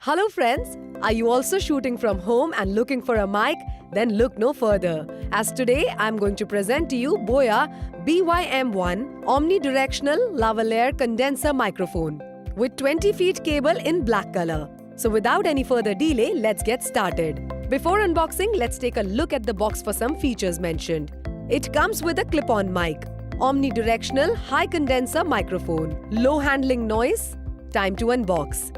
Hello friends, are you also shooting from home and looking for a mic? Then look no further, as today I'm going to present to you Boya BYM1 Omnidirectional Lavalier Condenser Microphone with 20 feet cable in black color. So without any further delay, let's get started. Before unboxing, let's take a look at the box for some features mentioned. It comes with a clip-on mic, omnidirectional high condenser microphone, low handling noise, time to unbox.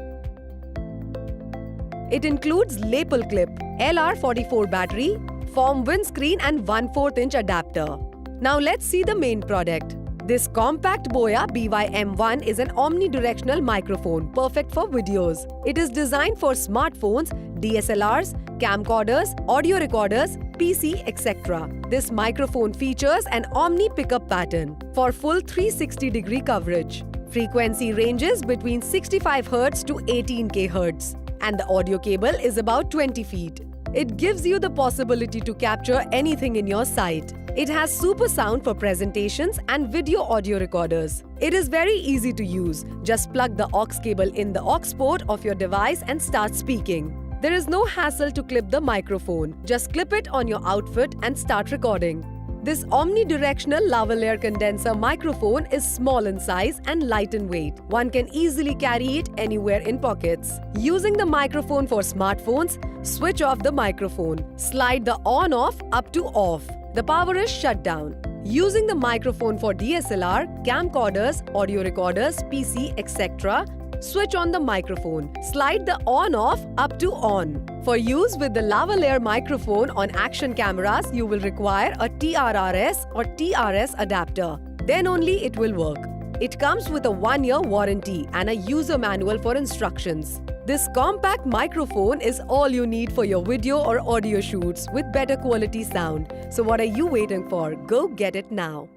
It includes lapel clip, LR44 battery, foam windscreen and 1/4 inch adapter. Now let's see the main product. This compact Boya BYM1 is an omnidirectional microphone perfect for videos. It is designed for smartphones, DSLRs, camcorders, audio recorders, PC, etc. This microphone features an Omni pickup pattern for full 360-degree coverage. Frequency ranges between 65 Hz to 18K Hz. And the audio cable is about 20 feet. It gives you the possibility to capture anything in your sight. It has super sound for presentations and video audio recorders. It is very easy to use. Just plug the aux cable in the aux port of your device and start speaking. There is no hassle to clip the microphone. Just clip it on your outfit and start recording. This omnidirectional lavalier condenser microphone is small in size and light in weight. One can easily carry it anywhere in pockets. Using the microphone for smartphones, switch off the microphone. Slide the on-off up to off. The power is shut down. Using the microphone for DSLR, camcorders, audio recorders, PC, etc., switch on the microphone. Slide the on-off up to on. For use with the lavalier microphone on action cameras, you will require a TRRS or TRS adapter. Then only it will work. It comes with a 1-year warranty and a user manual for instructions. This compact microphone is all you need for your video or audio shoots with better quality sound. So what are you waiting for? Go get it now.